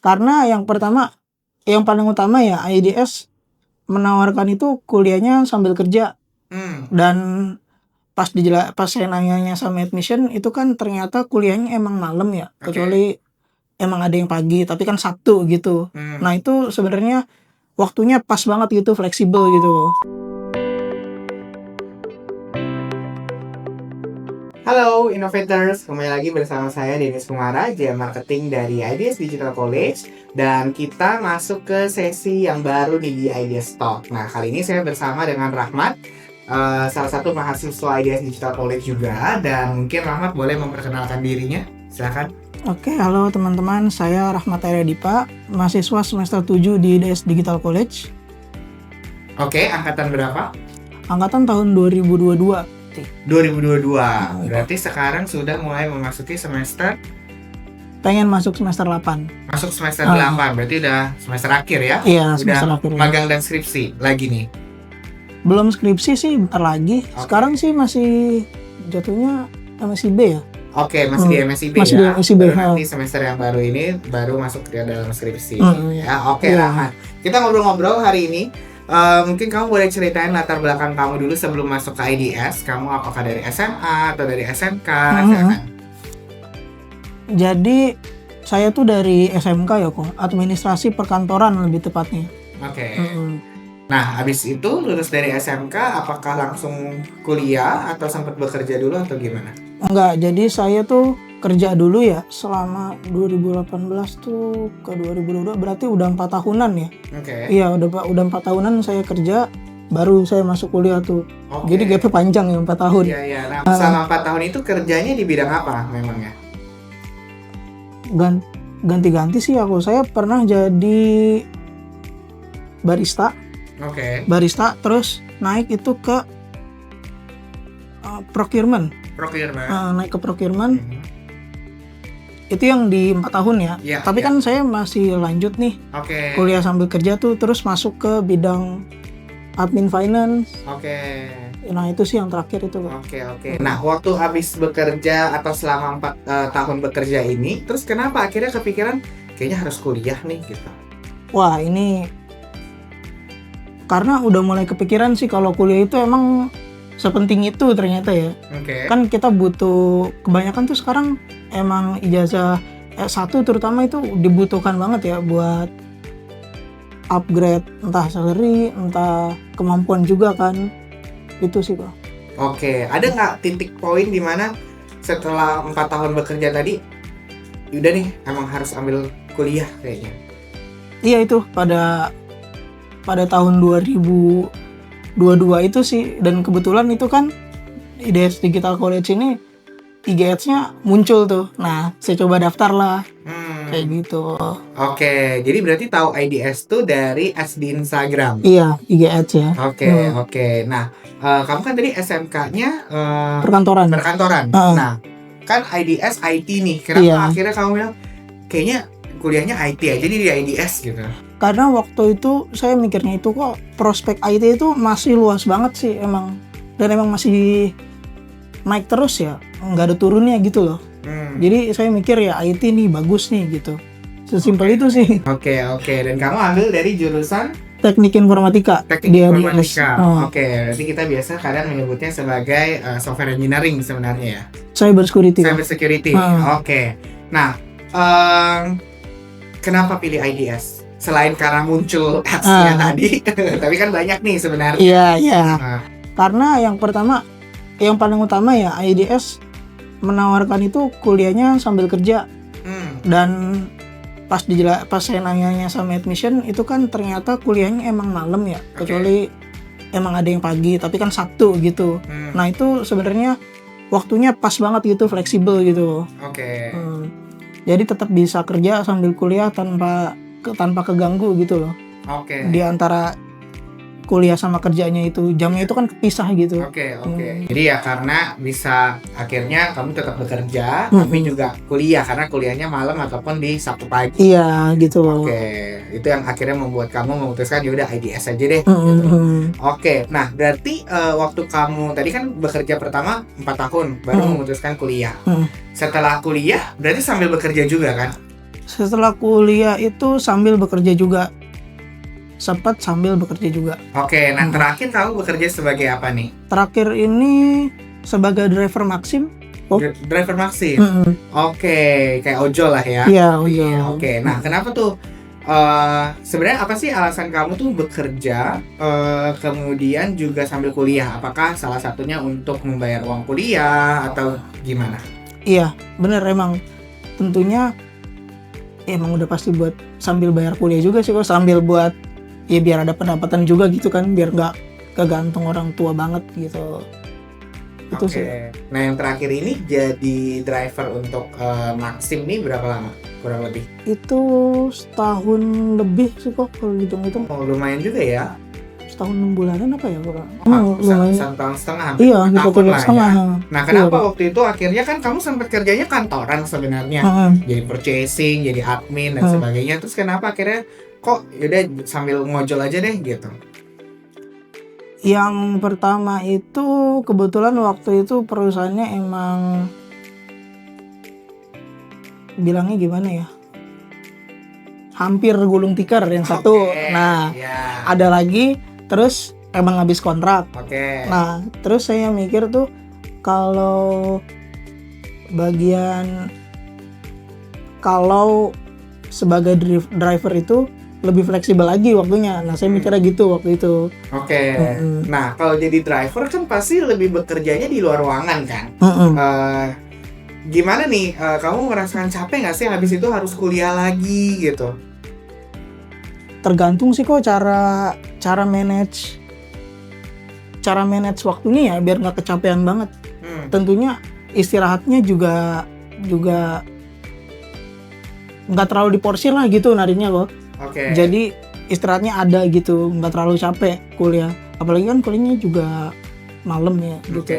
Karena yang paling utama ya IDS menawarkan itu kuliahnya sambil kerja. Dan pas saya nanyanya sama admission itu kan ternyata kuliahnya emang malam ya. Kecuali emang ada yang pagi, tapi kan Sabtu gitu. Nah itu sebenarnya waktunya pas banget gitu, fleksibel gitu. Halo Innovators, kembali lagi bersama saya Dennis Kumara, GM Marketing dari IDS Digital College. Dan kita masuk ke sesi yang baru di IDS Talk. Nah, kali ini saya bersama dengan Rahmat, salah satu mahasiswa IDS Digital College juga. Dan mungkin Rahmat boleh memperkenalkan dirinya, silakan. Oke, halo teman-teman, saya Rahmat Dipa, mahasiswa semester 7 di IDS Digital College. Oke, angkatan berapa? Angkatan tahun 2022. 2022, berarti sekarang sudah mulai memasuki semester? Pengen masuk semester 8. Masuk semester 8, berarti udah semester akhir ya? Iya, semester akhir. Magang dan skripsi lagi nih? Belum skripsi sih, bentar lagi. Sekarang sih masih jatuhnya MSIB ya? Oke, masih di MSIB masih ya? Di MSIB, nanti semester yang baru ini baru masuk ke dalam skripsi. Ya, oke, Iya. Rahmat. Kita ngobrol-ngobrol hari ini. Mungkin kamu boleh ceritain latar belakang kamu dulu sebelum masuk ke IDS. Kamu apakah dari SMA atau dari SMK? Silakan. Jadi saya tuh dari SMK ya kok, administrasi perkantoran lebih tepatnya. Oke. Nah, habis itu lulus dari SMK, apakah langsung kuliah atau sempat bekerja dulu atau gimana? Enggak, jadi saya tuh kerja dulu ya selama 2018 tuh ke 2022, berarti udah 4 tahunan ya. Oke. Iya, udah 4 tahunan saya kerja, baru saya masuk kuliah tuh. Jadi gapnya panjang ya, 4 tahun. Iya. Nah, selama 4 tahun itu kerjanya di bidang apa memangnya? Ganti-ganti sih aku. Saya pernah jadi barista. Barista, terus naik itu ke procurement. Naik ke procurement. Itu yang di 4 tahun ya. Tapi kan saya masih lanjut nih. Kuliah sambil kerja tuh, terus masuk ke bidang admin finance. Nah, itu sih yang terakhir itu. Oke. Nah, waktu habis bekerja atau selama 4 tahun bekerja ini, terus kenapa akhirnya kepikiran kayaknya harus kuliah nih gitu? Wah, ini karena udah mulai kepikiran sih kalau kuliah itu emang sepenting itu ternyata ya. Kan kita butuh, kebanyakan tuh sekarang emang ijazah S1 terutama itu dibutuhkan banget ya buat upgrade entah salary, entah kemampuan juga kan. Itu sih Pak. Oke, ada nggak titik poin di mana setelah 4 tahun bekerja tadi, udah nih emang harus ambil kuliah kayaknya? Iya, itu pada tahun 2022 itu sih, dan kebetulan itu kan IDS Digital College ini IGS-nya muncul tuh. Nah, saya coba daftar lah. Kayak gitu. Oke, jadi berarti tahu IDS tuh dari ads di Instagram. Iya, IGS ya. Oke. Nah, kamu kan tadi SMK-nya perkantoran. Nah, kan IDS IT nih. Kenapa akhirnya kamu bilang kayaknya kuliahnya IT aja jadi di IDS gitu? Karena waktu itu saya mikirnya itu kok prospek IT itu masih luas banget sih emang. Dan emang masih naik terus ya, nggak ada turunnya gitu loh. Jadi saya mikir ya IT nih bagus nih gitu. Sesimpel itu sih. Oke. Dan kamu ambil dari jurusan Teknik Informatika. Oke, berarti kita biasa kadang menyebutnya sebagai software engineering sebenarnya ya. Cyber security. Oke. Nah, kenapa pilih IDS? Selain karena muncul ads-nya tadi, tapi kan banyak nih sebenarnya. Iya. Karena yang paling utama ya IDS menawarkan itu kuliahnya sambil kerja. Dan pas saya nanyanya sama admission itu kan ternyata kuliahnya emang malam ya. Kecuali emang ada yang pagi, tapi kan Sabtu gitu. Nah, itu sebenarnya waktunya pas banget gitu, fleksibel gitu. Jadi tetap bisa kerja sambil kuliah tanpa keganggu gitu loh. Di antara kuliah sama kerjanya itu jamnya itu kan kepisah gitu. Jadi ya karena bisa akhirnya kamu tetap bekerja tapi juga kuliah karena kuliahnya malam ataupun di Sabtu pagi. Iya gitu. Itu yang akhirnya membuat kamu memutuskan yaudah IDS aja deh. Nah berarti waktu kamu tadi kan bekerja pertama 4 tahun baru memutuskan kuliah. Setelah kuliah berarti sambil bekerja juga kan? Setelah kuliah itu sambil bekerja juga. Sempat sambil bekerja juga. Oke, nah terakhir kamu bekerja sebagai apa nih? Terakhir ini sebagai driver Maxim. Driver Maxim? Oke, kayak ojol lah ya? Iya, ojol. Oke, nah kenapa tuh? Sebenarnya apa sih alasan kamu tuh bekerja kemudian juga sambil kuliah? Apakah salah satunya untuk membayar uang kuliah atau gimana? Iya, bener emang. Tentunya emang udah pasti buat sambil bayar kuliah juga sih kok, sambil buat ya biar ada pendapatan juga gitu kan, biar nggak kegantung orang tua banget gitu. Itu sih. Nah yang terakhir ini jadi driver untuk Maxim nih berapa lama kurang lebih? Itu setahun lebih sih kok kalau hitung-hitung. Oh lumayan juga ya. Setahun 6 bulanan apa ya kurang? Lumayan. 1 tahun setengah. Iya, 1 tahun tahun lah setengah. ya. Nah kenapa waktu itu akhirnya kan kamu sempat kerjanya kantoran sebenarnya, jadi purchasing, jadi admin dan sebagainya. Terus kenapa akhirnya kok yaudah sambil ngojol aja deh gitu? Yang pertama itu kebetulan waktu itu perusahaannya emang bilangnya gimana ya, hampir gulung tikar yang satu. Nah ada lagi terus emang habis kontrak. Nah terus saya mikir tuh kalau sebagai driver itu lebih fleksibel lagi waktunya. Nah saya mikirnya gitu waktu itu. Nah kalau jadi driver kan pasti lebih bekerjanya di luar ruangan kan. Gimana nih, kamu merasakan capek nggak sih habis itu harus kuliah lagi gitu? Tergantung sih kok cara manage waktunya ya biar nggak kecapean banget. Tentunya istirahatnya juga nggak terlalu diporsir lah gitu narinya kok. Jadi istirahatnya ada gitu, nggak terlalu capek kuliah. Apalagi kan kuliahnya juga malam ya gitu.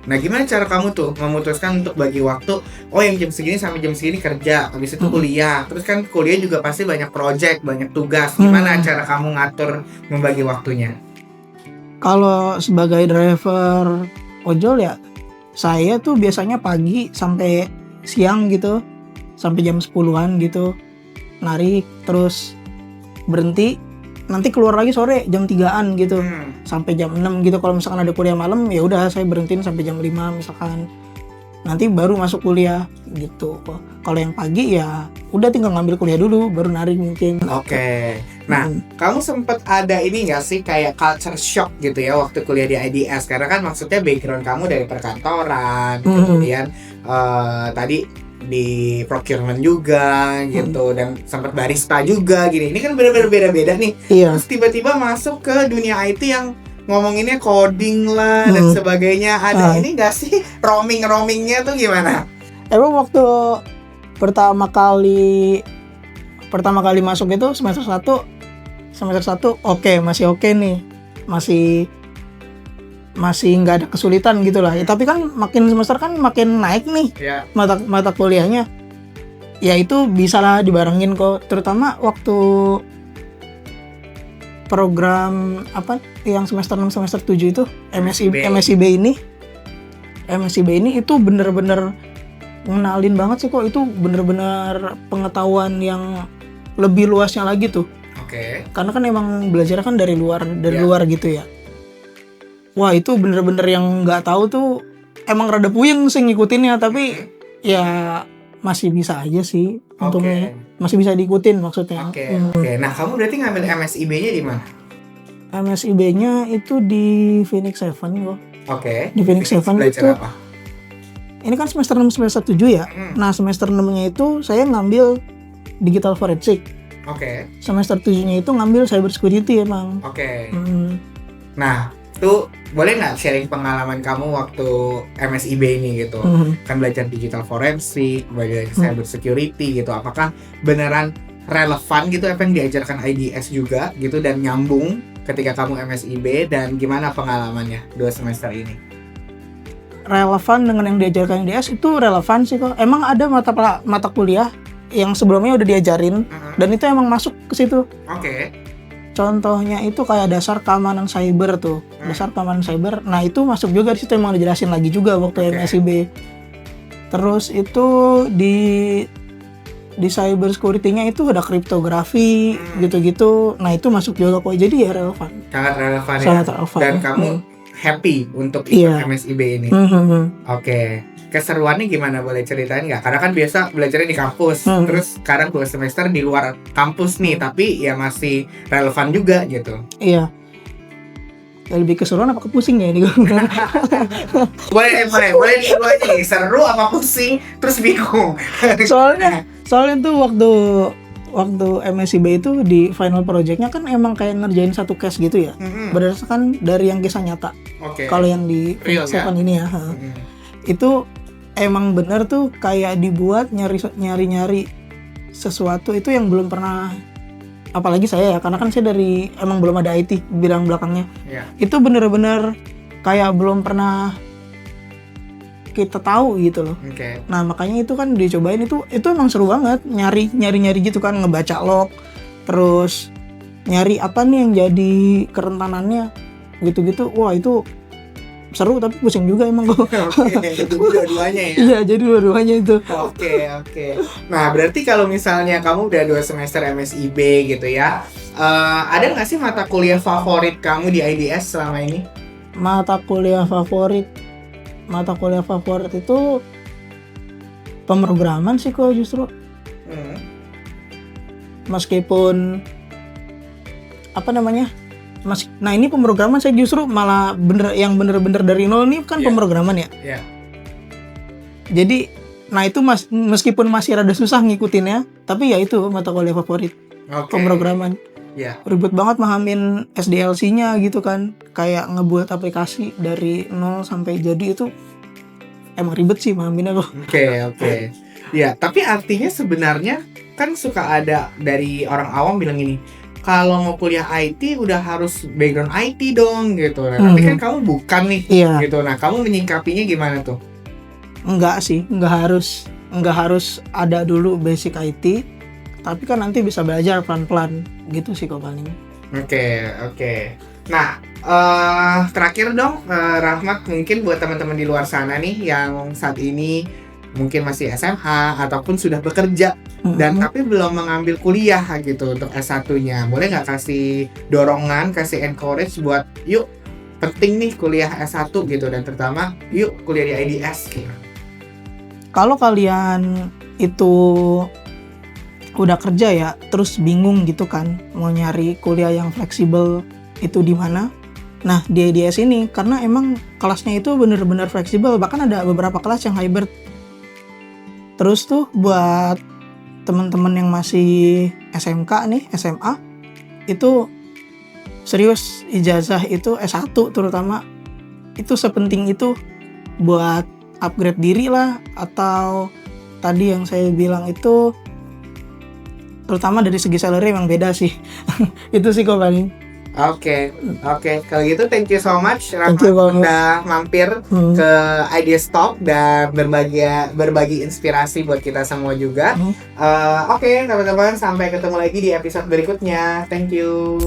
Nah gimana cara kamu tuh memutuskan untuk bagi waktu? Oh yang jam segini sampai jam segini kerja, habis itu kuliah. Terus kan kuliah juga pasti banyak project, banyak tugas. Gimana cara kamu ngatur membagi waktunya? Kalau sebagai driver ojol ya, saya tuh biasanya pagi sampai siang gitu, sampai jam 10-an gitu, narik terus berhenti, nanti keluar lagi sore jam 3-an gitu, sampai jam 6 gitu. Kalau misalkan ada kuliah malam ya udah saya berhentiin sampai jam 5 misalkan, nanti baru masuk kuliah gitu. Kalau yang pagi ya udah tinggal ngambil kuliah dulu baru narik mungkin. Nah kamu sempat ada ini nggak sih kayak culture shock gitu ya waktu kuliah di IDS, karena kan maksudnya background kamu dari perkantoran, kemudian tadi di procurement juga gitu, dan sempat barista juga gini. Ini kan benar-benar beda-beda nih. Terus tiba-tiba masuk ke dunia IT yang ngomonginnya coding lah dan sebagainya. Ada ini nggak sih roamingnya tuh gimana? Emang waktu pertama kali masuk itu semester 1 masih oke nih, masih nggak ada kesulitan gitu lah ya. Tapi kan makin semester kan makin naik nih mata kuliahnya ya, itu bisa lah dibarengin kok. Terutama waktu program apa yang semester 6 semester 7 itu MSIB ini itu bener-bener ngenalin banget sih kok. Itu bener-bener pengetahuan yang lebih luasnya lagi tuh. Karena kan emang belajar kan dari luar gitu ya. Wah itu bener-bener yang nggak tahu tuh emang rada puyeng sih ngikutinnya, tapi ya masih bisa aja sih untungnya. Masih bisa diikutin maksudnya. Nah kamu berarti ngambil MSIB-nya di mana? MSIB-nya itu di Phoenix 7 kok. Di Phoenix 7 itu apa? Ini kan semester 6 semester 7 ya. Nah semester 6-nya itu saya ngambil digital forensik. Semester 7-nya itu ngambil cyber security emang. Nah itu boleh nggak sharing pengalaman kamu waktu MSIB ini gitu? Kan belajar digital forensik, belajar cyber security gitu. Apakah beneran relevan gitu apa yang diajarkan IDS juga gitu dan nyambung ketika kamu MSIB, dan gimana pengalamannya 2 semester ini? Relevan dengan yang diajarkan IDS itu relevan sih kok. Emang ada mata kuliah yang sebelumnya udah diajarin dan itu emang masuk ke situ. Contohnya itu kayak dasar keamanan cyber tuh, dasar keamanan cyber. Nah itu masuk juga di situ, emang dijelasin lagi juga waktu MSIB. Terus itu di di cyber security-nya itu ada kriptografi gitu-gitu. Nah, itu masuk juga kok. Jadi ya relevan. Sangat relevan ya. Sangat relevan. Dan kamu happy untuk ikut Iya. MSIB ini. Oke. Keseruannya gimana, boleh ceritain nggak? Karena kan biasa belajarnya di kampus, terus sekarang 2 semester di luar kampus nih, tapi ya masih relevan juga gitu. Iya. Lebih keseruan apa kepusing ya ini? Boleh dua-duanya nih, seru apa pusing, terus bingung. soalnya tuh waktu MSIB itu di final projectnya kan emang kayak ngerjain satu case gitu ya, berdasarkan dari yang kisah nyata. Kalau yang di Seven ini ya, itu emang bener tuh kayak dibuat nyari sesuatu itu yang belum pernah, apalagi saya ya, karena kan saya emang belum ada IT bidang belakangnya. Itu bener-bener kayak belum pernah kita tahu gitu loh. Nah, makanya itu kan dicobain, itu emang seru banget, nyari gitu kan, ngebaca log, terus nyari apa nih yang jadi kerentanannya gitu-gitu. Wah, itu seru tapi pusing juga emang kok. Jadi dua-duanya ya. Iya, jadi dua-duanya itu. Oke. Nah, berarti kalau misalnya kamu udah 2 semester MSIB gitu ya, ada nggak sih mata kuliah favorit kamu di IDS selama ini? Mata kuliah favorit itu pemrograman sih kok justru. Meskipun nah ini pemrograman saya justru malah bener-bener dari nol nih kan pemrograman ya. Jadi nah itu meskipun masih rada susah ngikutinnya, tapi ya itu mata kuliah favorit. Pemrograman. Ribet banget mahamin SDLC-nya gitu kan, kayak ngebuat aplikasi dari nol sampai jadi, itu emang ribet sih mahaminnya kok. Oke. Ya, tapi artinya sebenarnya kan suka ada dari orang awam bilang gini, kalau mau kuliah IT udah harus background IT dong gitu. Nah, tapi kan kamu bukan nih gitu. Nah, kamu menyikapinya gimana tuh? Enggak sih, enggak harus ada dulu basic IT, tapi kan nanti bisa belajar pelan-pelan gitu sih kok paling. Oke. Nah, terakhir dong, Rahmat, mungkin buat teman-teman di luar sana nih yang saat ini mungkin masih SMA ataupun sudah bekerja dan tapi belum mengambil kuliah gitu untuk S1-nya, boleh nggak kasih dorongan, kasih encourage buat yuk penting nih kuliah S1 gitu, dan terutama yuk kuliah di IDS gitu. Kalau kalian itu udah kerja ya, terus bingung gitu kan mau nyari kuliah yang fleksibel itu di mana? Nah, di IDS ini karena emang kelasnya itu bener-bener fleksibel, bahkan ada beberapa kelas yang hybrid. Terus tuh buat teman-teman yang masih SMK nih, SMA, itu serius ijazah itu S1 terutama itu sepenting itu buat upgrade diri lah, atau tadi yang saya bilang itu terutama dari segi salary emang beda sih. Itu sih kok paling. Oke. Kalau gitu thank you so much Rahmat udah mampir ke IDS Talk dan berbagi inspirasi buat kita semua juga. Oke, teman-teman, sampai ketemu lagi di episode berikutnya. Thank you.